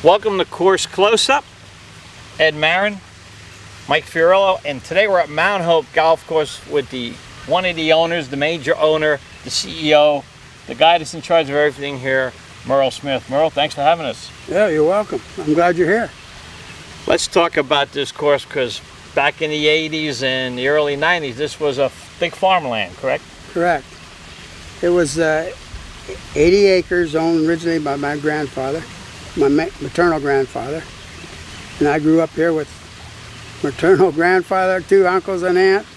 Welcome to Course Close-Up. Ed Marin, Mike Fiorillo, and today we're at Mount Hope Golf Course with one of the owners, the major owner, the CEO, the guy that's in charge of everything here, Merle Smith. Merle, thanks for having us. Yeah, you're welcome. I'm glad you're here. Let's talk about this course, because back in the 80s and the early 90s, this was a big farmland, correct? Correct. It was 80 acres owned originally by my grandfather, my maternal grandfather. And I grew up here with maternal grandfather, 2 uncles and aunt,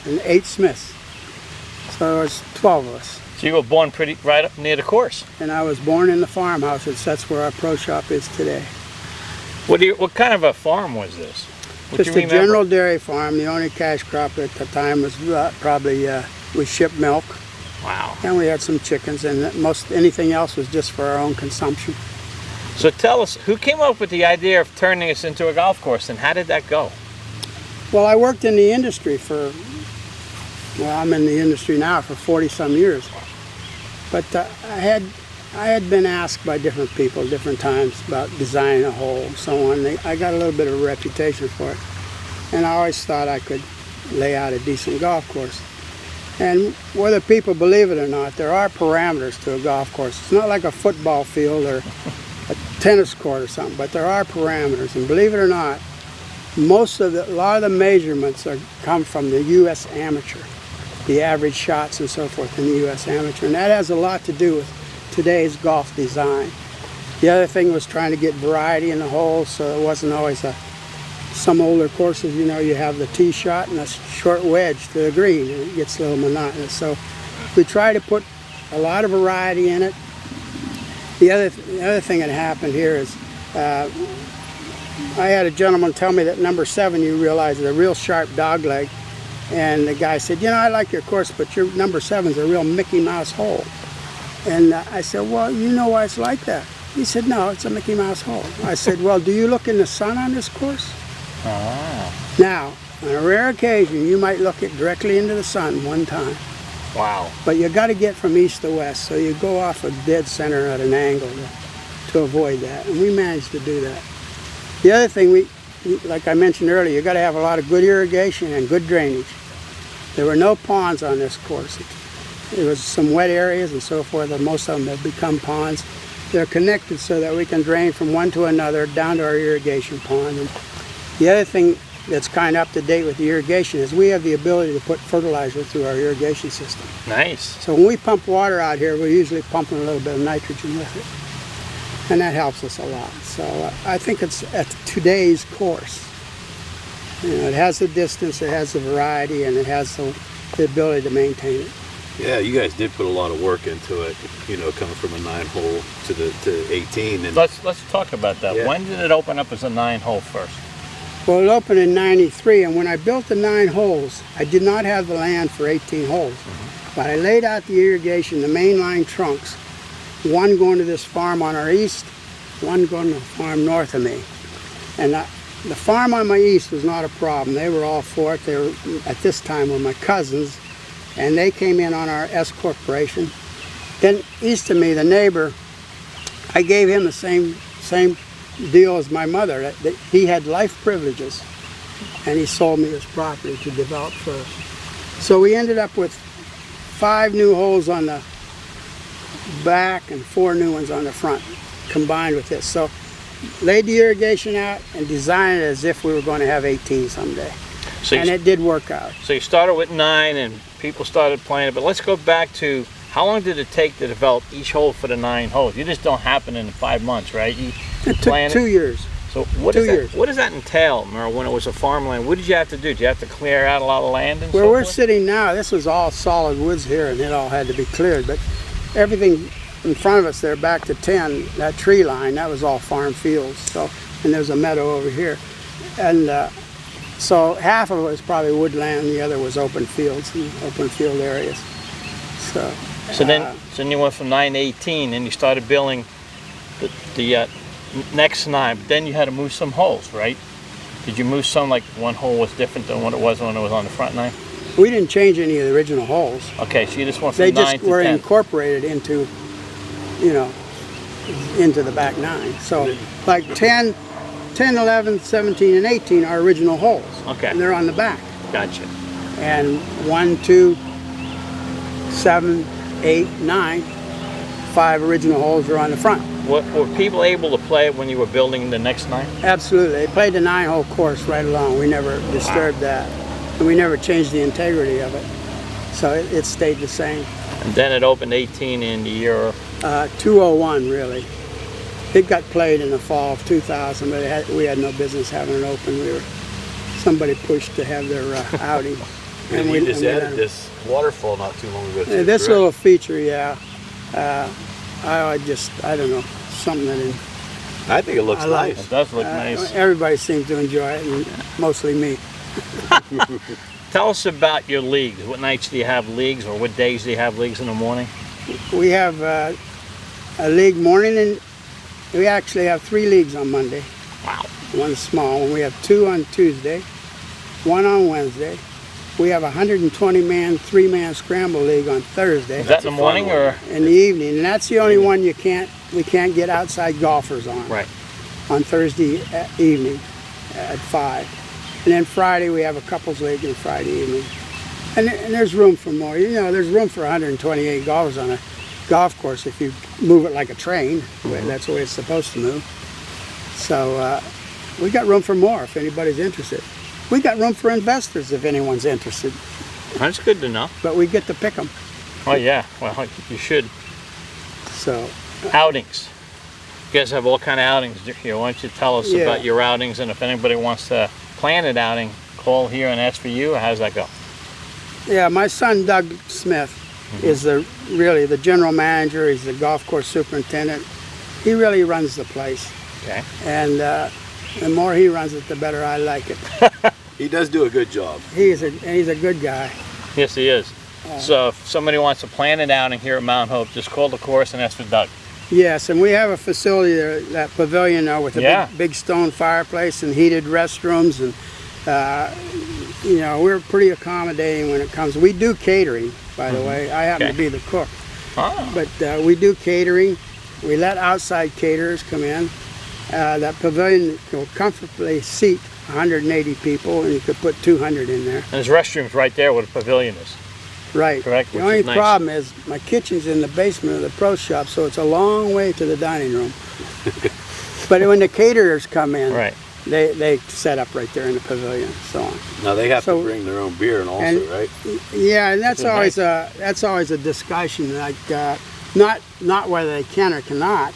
and 8 Smiths. So it was 12 of us. So you were born pretty right up near the course. And I was born in the farmhouse. That's where our pro shop is today. What kind of a farm was this? Just a general dairy farm. The only cash crop at the time was probably we shipped milk. Wow. And we had some chickens, and anything else was just for our own consumption. So tell us, who came up with the idea of turning this into a golf course, and how did that go? Well, I worked in the industry I'm in the industry now for 40-some years. But I had been asked by different people different times about designing a hole, so on. I got a little bit of a reputation for it. And I always thought I could lay out a decent golf course. And whether people believe it or not, there are parameters to a golf course. It's not like a football field or a tennis court or something, but there are parameters. And believe it or not, a lot of the measurements come from the U.S. amateur, the average shots and so forth in the U.S. amateur. And that has a lot to do with today's golf design. The other thing was trying to get variety in the holes, so it wasn't always some older courses, you have the tee shot and a short wedge to the green, and it gets a little monotonous. So we try to put a lot of variety in it. The other thing that happened here is I had a gentleman tell me that number 7, you realize, is a real sharp dog leg. And the guy said, I like your course, but your number 7 is a real Mickey Mouse hole. And I said, well, you know why it's like that? He said, no, it's a Mickey Mouse hole. I said, well, do you look in the sun on this course? Ah. Now, on a rare occasion, you might look it directly into the sun one time. Wow. But you got to get from east to west, so you go off a dead center at an angle to avoid that. And we managed to do that. The other thing, like I mentioned earlier, you got to have a lot of good irrigation and good drainage. There were no ponds on this course. There was some wet areas and so forth, and most of them have become ponds. They're connected so that we can drain from one to another down to our irrigation pond. And the other thing that's kind of up to date with the irrigation is we have the ability to put fertilizer through our irrigation system. Nice. So when we pump water out here, we're usually pumping a little bit of nitrogen with it. And that helps us a lot. So I think it's at today's course. It has the distance, it has the variety, and it has the ability to maintain it. Yeah, you guys did put a lot of work into it, coming from a 9-hole to 18. And let's talk about that. Yeah. When did it open up as a 9-hole first? Well, it opened in '93, and when I built the 9 holes, I did not have the land for 18 holes. Mm-hmm. But I laid out the irrigation, the main line trunks, one going to this farm on our east, one going to the farm north of me. And the farm on my east was not a problem. They were all for it. They were, at this time, were my cousins, and they came in on our S corporation. Then east of me, the neighbor, I gave him the same deal as my mother. He had life privileges, and he sold me his property to develop further. So we ended up with 5 new holes on the back and 4 new ones on the front, combined with this. So laid the irrigation out and designed it as if we were going to have 18 someday. And it did work out. So you started with 9 and people started playing it, but let's go back to how long did it take to develop each hole for the 9 holes? You just don't happen in 5 months, right? It took 2 years. So what does that entail, Merle, when it was a farmland? What did you have to do? Did you have to clear out a lot of land and Where we're sitting now, this was all solid woods here, and it all had to be cleared. But everything in front of us there, back to 10, that tree line, that was all farm fields. So, and there's a meadow over here. And so half of it was probably woodland, the other was open fields and open field areas. So then you went from 9 to 18, and you started building the next 9. But then you had to move some holes, right? Did you move some, like one hole was different than what it was when it was on the front 9? We didn't change any of the original holes. Okay, so you just went from 9 to 10. They just were incorporated into, into the back 9. So like 10, 11, 17, and 18 are original holes. Okay. And they're on the back. Gotcha. And 1, 2, 7, 8, 9, 5 original holes are on the front. Were people able to play it when you were building the next 9? Absolutely. They played the 9-hole course right along. We never disturbed that. And we never changed the integrity of it. So it stayed the same. And then it opened 18 in the year. 201, really. It got played in the fall of 2000, but we had no business having it open. Somebody pushed to have their outing. And we just added this waterfall not too long ago. This correct? little feature, yeah. I don't know, something that I think it looks like. nice. It does look nice. Everybody seems to enjoy it, and mostly me. Tell us about your leagues. What nights do you have leagues, or what days do you have leagues in the morning? We have a league morning, and we actually have 3 leagues on Monday. Wow. One small one. We have 2 on Tuesday, 1 on Wednesday. We have a 120-man, 3-man scramble league on Thursday. Is that in the morning or in the evening? And that's the only one we can't get outside golfers on. right? On Thursday evening at 5. And then Friday we have a couples league on Friday evening. And there's room for more. You know, there's room for 128 golfers on a golf course if you move it like a train. That's the way it's supposed to move. So we got room for more if anybody's interested. We got room for investors if anyone's interested. That's good to know. But we get to pick them. Oh yeah, well you should. So Outings. You guys have all kind of outings here. Why don't you tell us about your outings, and if anybody wants to plan an outing, call here and ask for you. How's that go? yeah, my son Doug Smith is really the general manager. He's the golf course superintendent. He really runs the place. Okay. And the more he runs it, the better I like it. He does do a good job. He's a good guy. Yes, he is. So if somebody wants to plan it outing here at Mount Hope, just call the course and ask for Doug. Yes, and we have a facility there, that pavilion there with a big stone fireplace and heated restrooms, and you know, we're pretty accommodating when it comes. We do catering, by the way. I happen to be the cook, but we do catering. We let outside caterers come in. That pavilion will comfortably seat 180 people, and you could put 200 in there. And there's restrooms right there where the pavilion is. Right. Correct. The only problem is my kitchen's in the basement of the pro shop, so it's a long way to the dining room. But when the caterers come in, they set up right there in the pavilion, so on. Now they have to bring their own beer and also, right? Yeah, and that's always a discussion. Like not whether they can or cannot.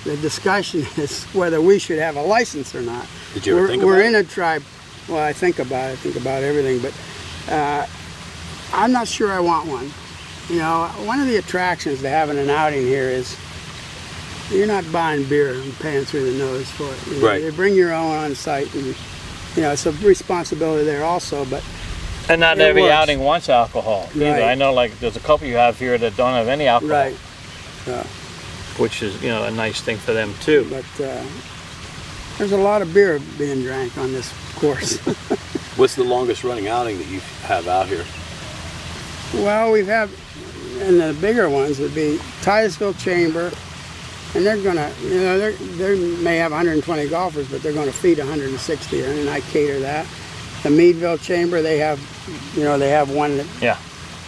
The discussion is whether we should have a license or not. Did you ever think about We're it? in a tribe. Well, I think about everything, but I'm not sure I want one. You know, one of the attractions to having an outing here is you're not buying beer and paying through the nose for it. You know, right. You bring your own on site, and you know it's a responsibility there also. But and not every outing wants alcohol either. Right. I know, like there's a couple you have here that don't have any alcohol. Right. Which is, you know, a nice thing for them too. But there's a lot of beer being drank on this course. What's the longest running outing that you have out here? Well, we've had, and the bigger ones would be Titusville Chamber, and they're gonna, you know, they may have 120 golfers, but they're gonna feed 160, and I cater that. The Meadville Chamber, they have, you know, they have one that,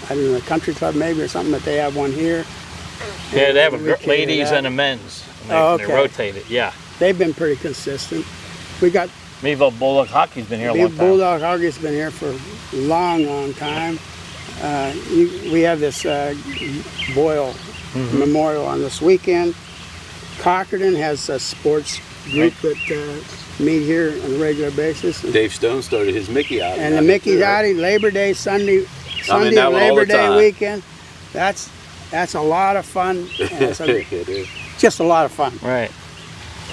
I don't know, a country club maybe or something, but they have one here. Yeah, they have a ladies and a men's. And they rotate it, They've been pretty consistent. We got Meadville Bulldog Hockey's been here a long time. Bulldog Hockey's been here for a long, long time. We have this Boyle Memorial on this weekend. Cockerton has a sports group that meet here on a regular basis. Dave Stone started his Mickey outing. And the Mickey's outing, Labor Day, Sunday Labor Day weekend. That's a lot of fun. It is. Just a lot of fun. Right.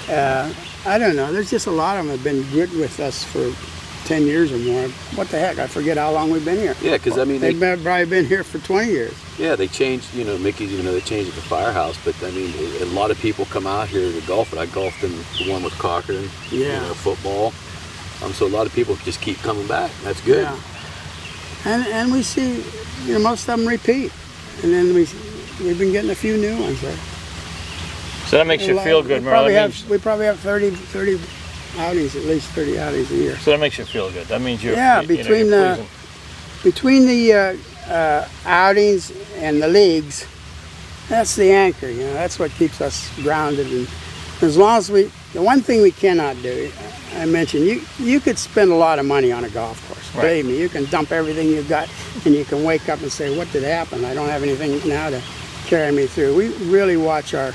I don't know. There's just a lot of them have been good with us for 10 years or more. What the heck? I forget how long we've been here. Yeah, because I mean they've probably been here for 20 years. Yeah, they changed. You know, Mickey's. You know, they changed at the firehouse. But I mean, a lot of people come out here to golf. And I golfed in the one with Cochrane. Yeah. You know, football. So a lot of people just keep coming back. That's good. Yeah. And we see, you know, most of them repeat, and then we've been getting a few new ones there. So that makes you feel good, Merle. We probably have 30 outings, at least 30 outings a year. So that makes you feel good. That means you're, yeah, between the outings and the leagues, that's the anchor, you know, that's what keeps us grounded. And as long as the one thing we cannot do, I mentioned, you could spend a lot of money on a golf course. Right. Believe me, you can dump everything you've got and you can wake up and say, what did happen? I don't have anything now to carry me through. We really watch our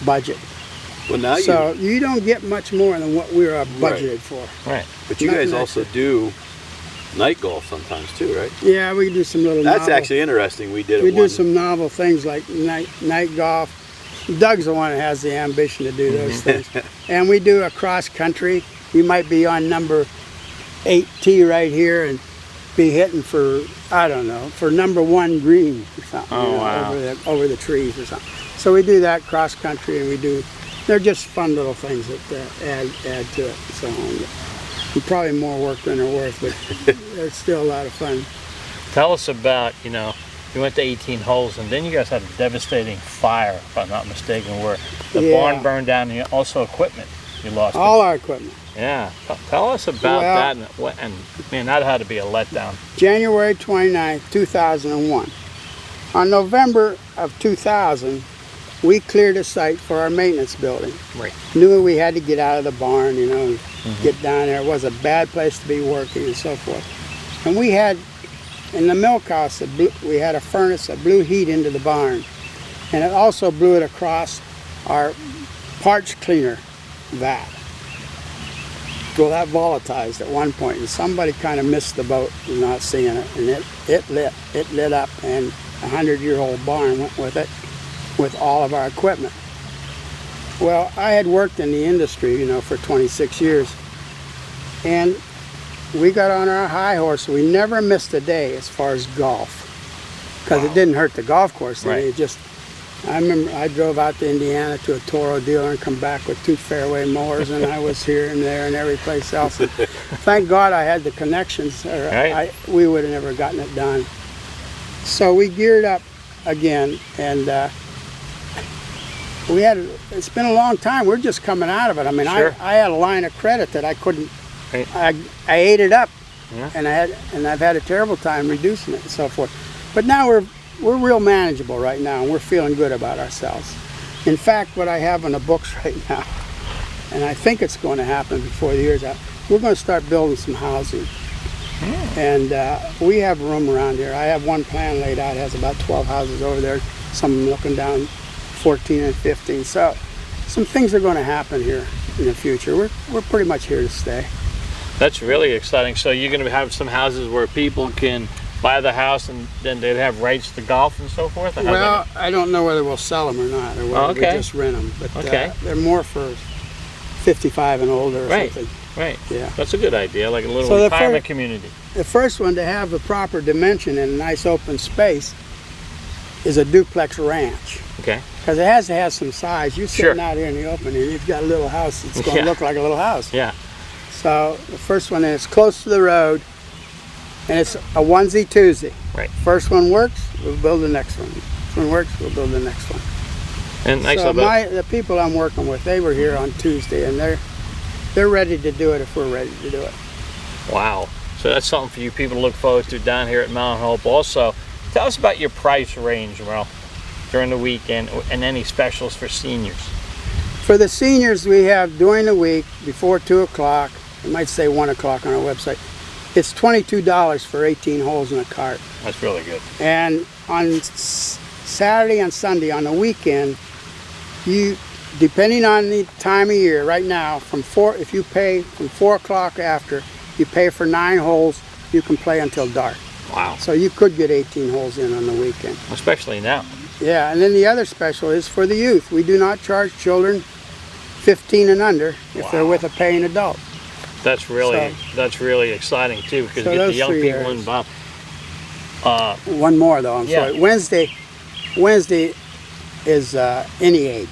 budget. Well, now so you don't get much more than what we are budgeted for. Right. But you guys also do night golf sometimes too, right? Yeah, we do some little. That's actually interesting. We do some novel things like night golf. Doug's the one that has the ambition to do those things. And we do a cross country. You might be on number 8T right here and be hitting for, I don't know, for number 1 green or something. Oh, you know, wow. over the trees or something. So we do that cross country, and they're just fun little things that add to it. So probably more work than they're worth, but they're still a lot of fun. Tell us about, you went to 18 holes, and then you guys had a devastating fire, if I'm not mistaken, where the barn burned down, and also equipment you lost. All our equipment. Yeah. Tell us about that, and man, that had to be a letdown. January 29th, 2001. On November of 2000, we cleared a site for our maintenance building. Right. Knew we had to get out of the barn, and get down there. It was a bad place to be working and so forth. And we had, in the milk house, we had a furnace that blew heat into the barn. And it also blew it across our parts cleaner vat. Well, that volatilized at one point, and somebody kind of missed the boat not seeing it, and it lit up, and a 100-year-old barn went with it, with all of our equipment. Well, I had worked in the industry, for 26 years, and we got on our high horse. We never missed a day as far as golf, because it didn't hurt the golf course. Right. I remember I drove out to Indiana to a Toro dealer and come back with 2 fairway mowers, and I was here and there and every place else. And thank God I had the connections, or we would have never gotten it done. So we geared up again, and it's been a long time. We're just coming out of it. I mean, sure. I had a line of credit that I couldn't. Right. I ate it up, Yeah. and I've had a terrible time reducing it and so forth. But now we're real manageable right now, and we're feeling good about ourselves. In fact, what I have in the books right now, and I think it's going to happen before the year's out, we're going to start building some housing. And we have room around here. I have one plan laid out. It has about 12 houses over there. Some of them looking down 14 and 15. So some things are going to happen here in the future. We're pretty much here to stay. That's really exciting. So you're going to have some houses where people can buy the house, and then they'd have rights to golf and so forth? Well, I don't know whether we'll sell them or not, or whether we just rent them. But they're more for 55 and older or something. Right. Yeah. That's a good idea, like a little retirement community. The first one to have the proper dimension and a nice open space is a duplex ranch. Okay. Because it has to have some size. You're sitting out here in the open, and you've got a little house. It's going to look like a little house. Yeah. So the first one is close to the road, and it's a onesie twosie. Right. First one works, we'll build the next one. Next one works, we'll build the next one. And nice so the people I'm working with, they were here on Tuesday, and they're ready to do it if we're ready to do it. Wow. So that's something for you people to look forward to down here at Mount Hope. Also, tell us about your price range, Merle, during the weekend, and any specials for seniors. For the seniors, we have during the week, before 2 o'clock, I might say 1 o'clock on our website, it's $22 for 18 holes in a cart. That's really good. And on Saturday and Sunday, on the weekend, you, depending on the time of year, right now, if you pay from 4 o'clock after, you pay for 9 holes, you can play until dark. Wow. So you could get 18 holes in on the weekend. Especially now. Yeah, and then the other special is for the youth. We do not charge children 15 and under if they're with a paying adult. That's really exciting too, because you get the young people involved. One more though, I'm sorry. Wednesday is any age.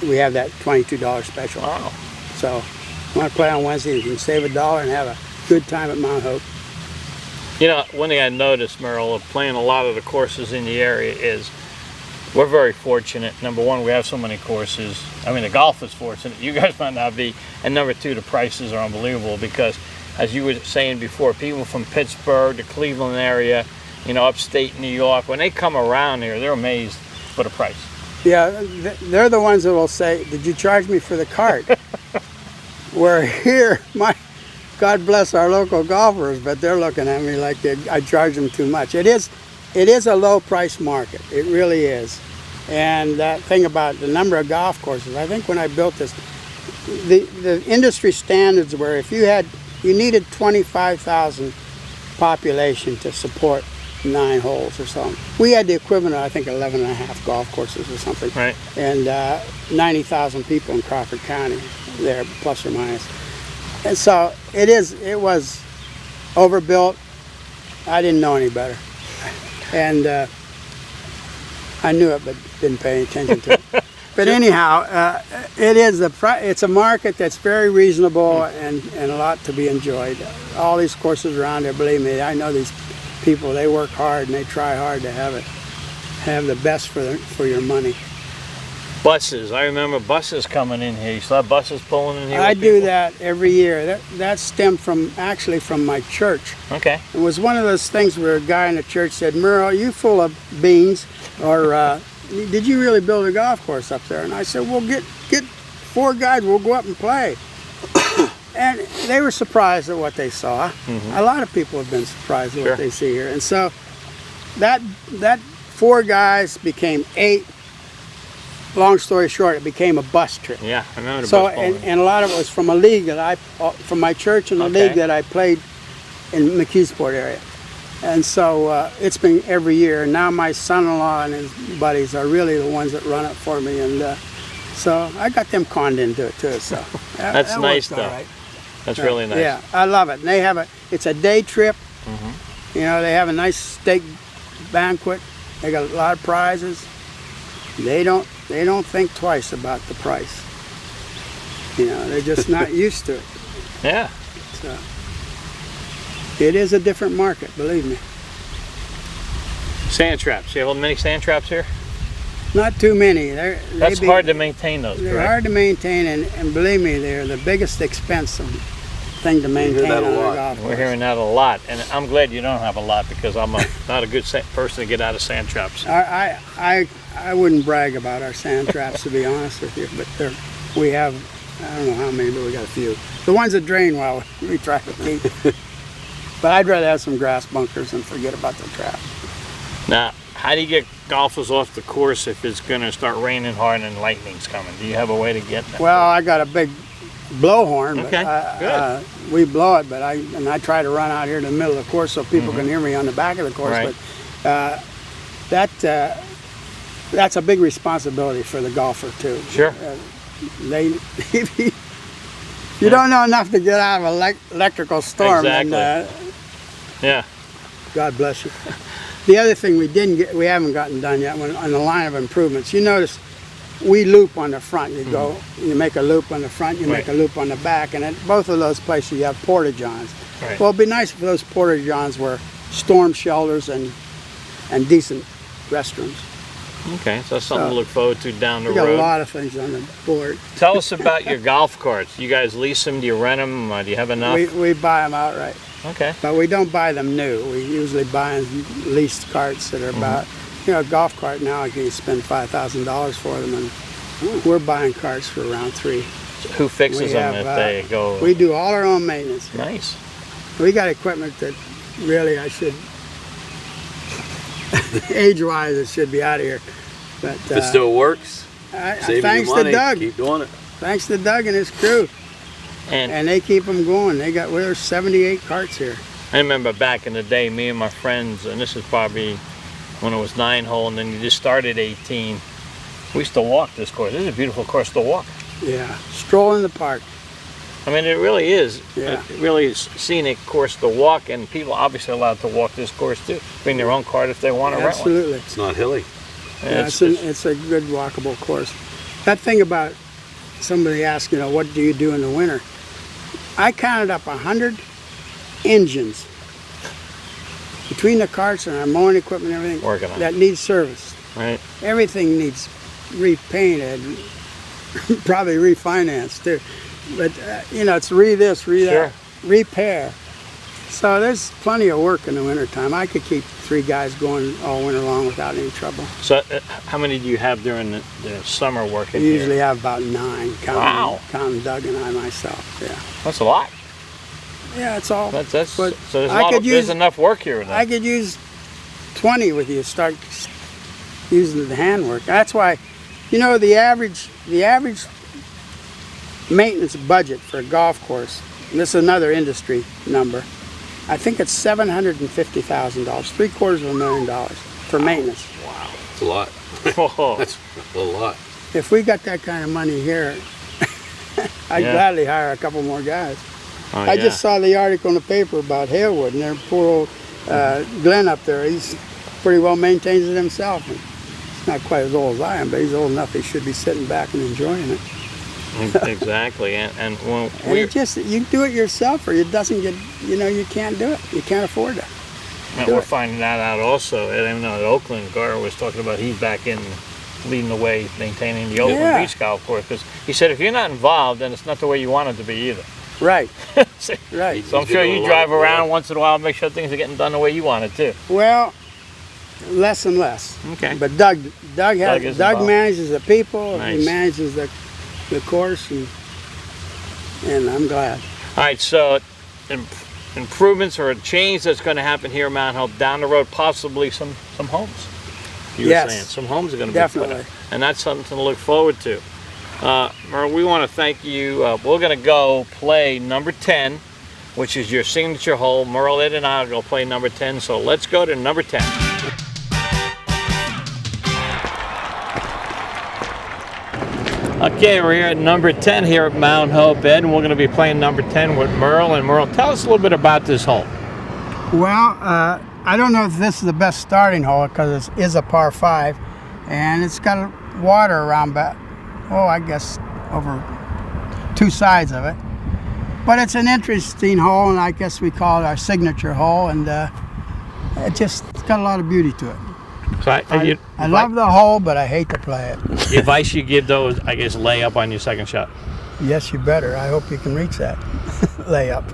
We have that $22 special. Wow. So you want to play on Wednesday, you can save $1 and have a good time at Mount Hope. You know, one thing I noticed, Merle, of playing a lot of the courses in the area is We're very fortunate. Number one, we have so many courses. I mean, the golf is fortunate. You guys might not be. And number two, the prices are unbelievable because, as you were saying before, people from Pittsburgh, the Cleveland area, you know, upstate New York, when they come around here, they're amazed for the price. Yeah, they're the ones that will say, "Did you charge me for the cart?" Where here, God bless our local golfers, but they're looking at me like I charge them too much. It is a low price market. It really is. And that thing about the number of golf courses, I think when I built this, the industry standards were if you needed 25,000 population to support 9 holes or something. We had the equivalent of, I think, 11 and a half golf courses or something. Right. And 90,000 people in Crawford County there, plus or minus. And so it was overbuilt. I didn't know any better. And I knew it, but didn't pay any attention to it. But anyhow, it's a market that's very reasonable and a lot to be enjoyed. All these courses around there, believe me, I know these people, they work hard and they try hard to have the best for your money. Buses. I remember buses coming in here. You still have buses pulling in here? I do that every year. That stemmed from my church. Okay. It was one of those things where a guy in the church said, "Merle, are you full of beans? Or did you really build a golf course up there?" And I said, "Well, get 4 guys. We'll go up and play." And they were surprised at what they saw. Mm-hmm. A lot of people have been surprised at what they see here. And so that 4 guys became 8. Long story short, it became a bus trip. Yeah, I remember the bus. So, and a lot of it was from a league from my church and the league that I played in McKeesport area. And so it's been every year. And now my son-in-law and his buddies are really the ones that run it for me. And so I got them conned into it too. So that's nice, though. Right. That's really nice. Yeah, I love it. And they have it's a day trip. Mm-hmm. You know, they have a nice steak banquet. They got a lot of prizes. They don't think twice about the price. You know, they're just not used to it. Yeah. So it is a different market, believe me. Sand traps. You have many sand traps here? Not too many. That's hard to maintain those, correct? They're hard to maintain, and believe me, they're the biggest expensive thing to maintain on a golf course. We're hearing that a lot, and I'm glad you don't have a lot because I'm not a good person to get out of sand traps. I wouldn't brag about our sand traps, to be honest with you, but we have, I don't know how many, but we got a few. The ones that drain well, we try to keep. But I'd rather have some grass bunkers and forget about the trap. Now, how do you get golfers off the course if it's going to start raining hard and lightning's coming? Do you have a way to get that? Well, I got a big blowhorn. Okay, good. We blow it, but I try to run out here in the middle of the course so people can hear me on the back of the course. Right. But that's a big responsibility for the golfer too. Sure. If you don't know enough to get out of an electrical storm, exactly. Then, God bless you. The other thing we haven't gotten done yet on the line of improvements. You notice we loop on the front. You make a loop on the front, you make a loop on the back, and at both of those places you have porta-johns. Right. Well, it'd be nice if those porta-johns were storm shelters and decent restrooms. Okay, so that's something to look forward to down the road. We got a lot of things on the board. Tell us about your golf carts. You guys lease them? Do you rent them? Do you have enough? We buy them outright. Okay. But we don't buy them new. We usually buy leased carts that are about, a golf cart now, you can spend $5,000 for them, and we're buying carts for around $3,000. So who fixes them if they go? We do all our own maintenance. Nice. We got equipment that really I should, age-wise, it should be out of here. But if it still works, thanks to Doug. Keep doing it. Thanks to Doug and his crew. And they keep them going. We're 78 carts here. I remember back in the day, me and my friends, and this is probably when it was 9-hole, and then you just started 18. We used to walk this course. This is a beautiful course to walk. Yeah, stroll in the park. I mean, it really is. Yeah. It really is scenic course to walk, and people obviously allowed to walk this course too. Bring their own cart if they want to rent one. Absolutely. It's not hilly. Yeah, it's a good walkable course. That thing about somebody asked, what do you do in the winter? I counted up 100 engines between the carts and our mowing equipment and everything Working on that need service. Right. Everything needs repainted, probably refinanced too. But you know, it's this, Sure. that, repair. So there's plenty of work in the wintertime. I could keep 3 guys going all winter long without any trouble. So how many do you have during the summer working I usually here? have about 9, counting Doug and I myself. Yeah. That's a lot. Yeah, it's all. But but there's, I could there's use- enough work here. Then. I could use 20 with you. Start using the handwork. That's why, you know, the average maintenance budget for a golf course. And this is another industry number. I think it's $750,000, $750,000 for maintenance. Wow, that's a lot. Whoa. That's a lot. If we got that kind of money here, I'd gladly hire a couple more guys. Oh, I just saw the article in the paper about Halewood, and their poor old Glenn up there. He's pretty well maintains it himself. And he's not quite as old as I am, but he's old enough he should be sitting back and enjoying it. Exactly, and when And it just, you do it yourself, or it doesn't get, you know, you can't do it. You can't afford it. we're finding that out also. And I know at Oakland, Gar was talking about he's back in leading the way, maintaining the Oakland Beach Golf Course. Because he said if you're not involved, then it's not the way you want it to be either. Right, So right. I'm sure you drive around once in a while, make sure things are getting done the way you want it too. Well, less and less. Okay. But Doug is Doug involved. manages the people. Nice. He manages the course, and I'm glad. All right, so improvements or a change that's going to happen here at Mount Hope down the road, possibly some homes. You were saying some homes are going to be put definitely. up, and that's something to look forward to. Merle, we want to thank you. We're going to go play number 10, which is your signature hole. Merle, Ed, and I will go play number 10. So let's go to number 10. Okay, we're here at number 10 here at Mount Hope, Ed, and we're going to be playing number 10 with Merle. And Merle, tell us a little bit about this hole. Well, I don't know if this is the best starting hole because it is a par 5, and it's got water around I guess over 2 sides of it. But it's an interesting hole, and I guess we call it our signature hole, and it's got a lot of beauty to it. So I love the hole, but I hate to play it. The advice you give, though, is, I guess, lay up on your second shot. Yes, you better. I hope you can reach that layup.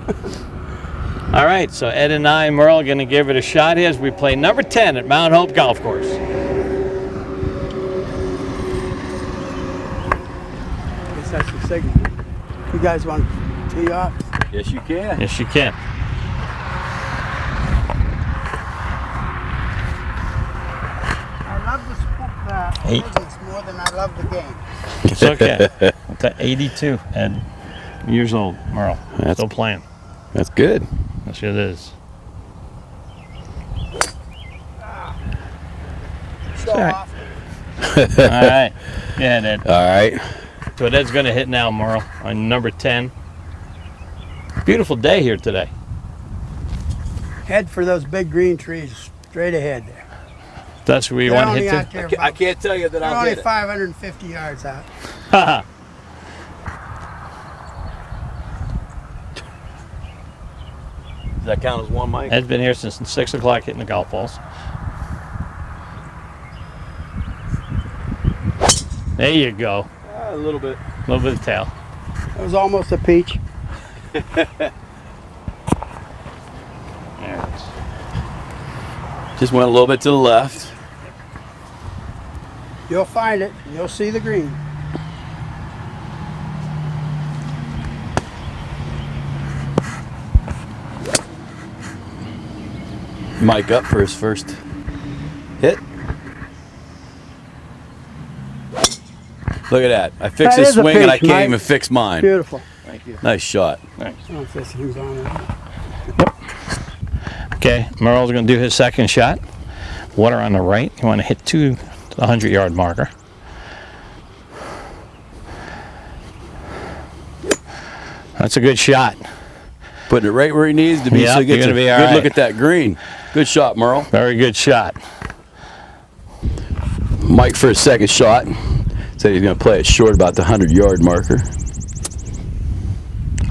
All right, so Ed and I, Merle, are going to give it a shot here as we play number 10 at Mount Hope Golf Course. I guess that's the signal. You guys want to tee off? Yes, you can. Yes, you can. I love the business more than I love the game. It's okay. It's 82 and years old, Merle. Still playing. That's good. Yes, it is. Show All right. off. All right. Go ahead, Ed. All right. So Ed's going to hit now, Merle, on number 10. Beautiful day here today. Head for those big green trees, straight ahead there. That's where you They're want to only hit out to? there I about- can't tell you that they're I'll only hit it. 550 yards out. Does that count as one, Mike? Ed's been here since 6 o'clock hitting the golf balls. There you go. A little bit. A little bit of tail. It was almost a peach. There it is. Just went a little bit to the left. You'll find it. You'll see the green. Mike up for his first hit. Look at that. I fixed That his is a swing and I peach, can't Mike. even fix mine. Beautiful. Thank you. Nice shot. I don't know if this thing's on or not. Okay, Merle's going to do his second shot. Water on the right. You want to hit to the 100-yard marker. That's a good shot. Putting it right where he needs to be Yep, so he you're gets gonna a be all good right. look at that green. Good shot, Merle. Very good shot. Mike for his second shot. Said he's going to play it short about the 100-yard marker.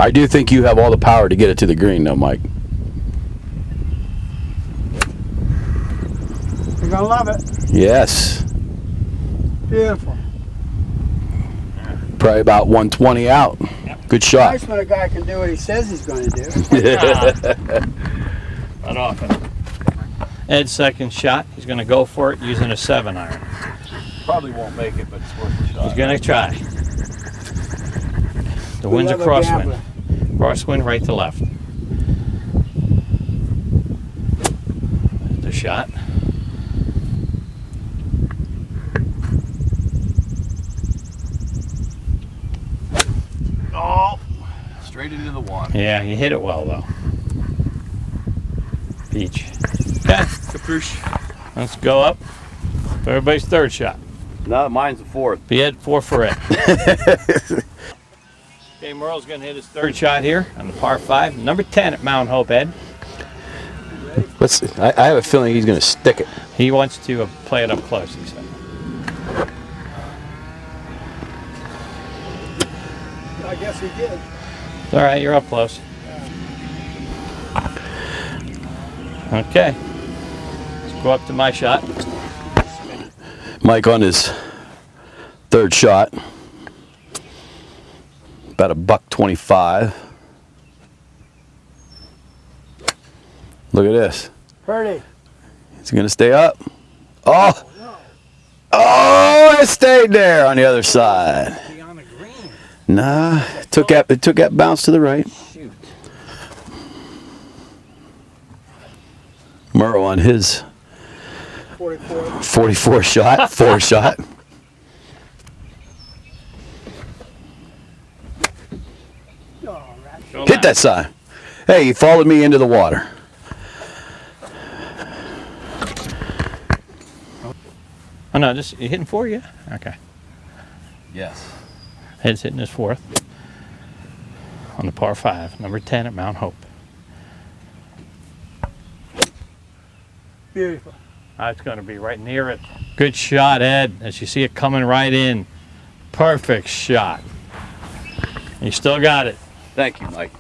I do think you have all the power to get it to the green, though, Mike. You're going to love it. Yes. Beautiful. Probably about 120 out. Good shot. Nice when a guy can do what he says he's going to do. Not often. Ed's second shot. He's going to go for it using a 7-iron. Probably won't make it, but it's worth a shot. He's going to try. The wind's a crosswind. Crosswind right to left. The shot. Oh! Straight into the water. Yeah, you hit it well though. Peach. Okay. Caproosh. Let's go up for everybody's third shot. No, mine's the fourth. Be Ed, 4 for Ed. Okay, Merle's going to hit his third shot here on the par 5. Number 10 at Mount Hope, Ed. Let's. I have a feeling he's going to stick it. He wants to play it up close, he said. I guess he did. It's all right, you're up close. Okay. Let's go up to my shot. Mike on his third shot. About $1.25. Look at this. Purdy. Is he going to stay up? Oh! Oh, it stayed there on the other side. On the green. Nah, it took that bounce to the right. Shoot. Merle on his 44. 44 shot, 4 shot. Oh, right. Go Hit back. that side. Hey, you followed me into the water. Oh no, just you hitting 4, yeah? Okay. Yes. Ed's hitting his 4th on the par 5, number 10 at Mount Hope. Beautiful. That's going to be right near it. Good shot, Ed, as you see it coming right in. Perfect shot. You still got it. Thank you, Mike.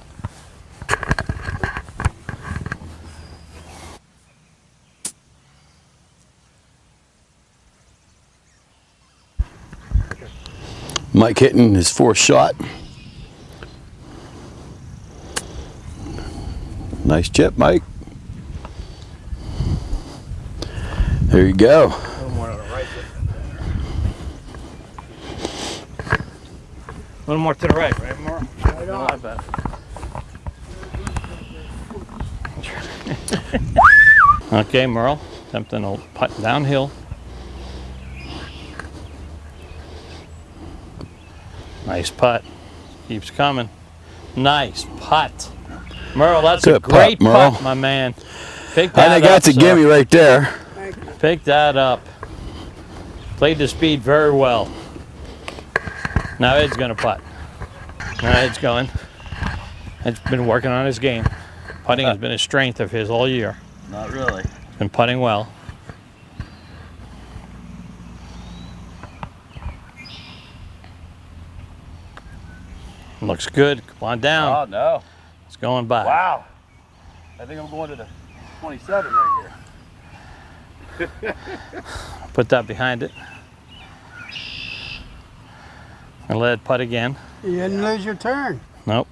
Mike hitting his 4th shot. Nice chip, Mike. There you go. A little more to the right. A little more to the right, Merle? Right No, on. I bet. Okay, Merle, attempting a putt downhill. Nice putt. Keeps coming. Nice putt. Merle, that's a Good putt, great Merle. putt, my man. Pick I that think up, that's a sir. gimme right there. Thank you. Pick that up. Played the speed very well. Now Ed's going to putt. Now Ed's going. Ed's been working on his game. Putting has been a strength of his all year. Not really. He's been putting well. Looks good. Come on down. Oh, no. It's going by. Wow. I think I'm going to the 27 right here. Put that behind it. And let it putt again. You didn't lose your turn. Nope.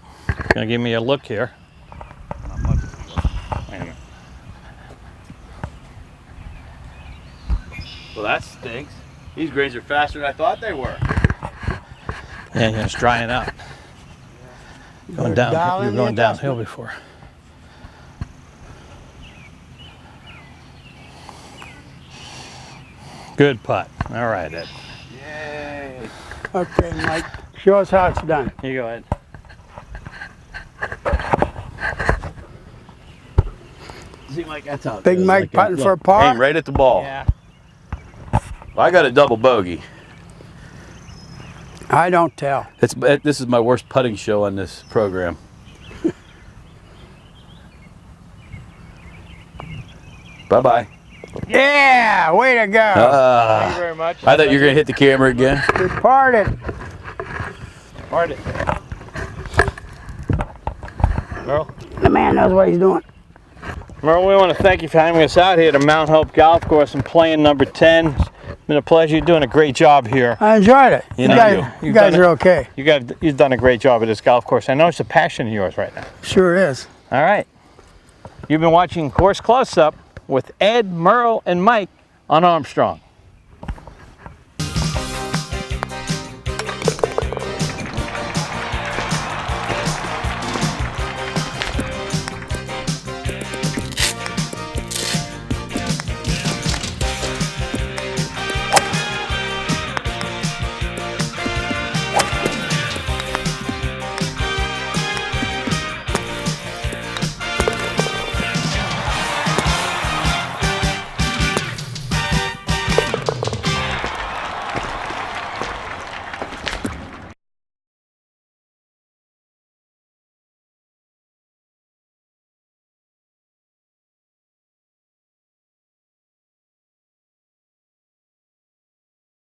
Gonna give me a look here. Wait a minute. Well, that stinks. These greens are faster than I thought they were. Yeah, it's drying out. Going Better dial down. You're in the going downhill adjustment. before. Good putt. All right, Ed. Yay. Okay, Mike. Show us how it's done. You go ahead. See, Mike, that's how it Big goes. Mike Like, putting look, for a par? Aim right at the ball. Yeah. I got a double bogey. I don't tell. This is my worst putting show on this program. Bye-bye. Yeah, way to go. Thank you very much. I thought you were going to hit the camera again. We parted. Part it. Merle? The man knows what he's doing. Merle, we want to thank you for having us out here at Mount Hope Golf Course and playing number 10. Been a pleasure. You're doing a great job here. I enjoyed it. You You, know, guys, you've you guys done are it. okay. You've done a great job at this golf course. I know it's a passion of yours right now. Sure is. All right. You've been watching Course Close Up with Ed, Merle, and Mike on Armstrong.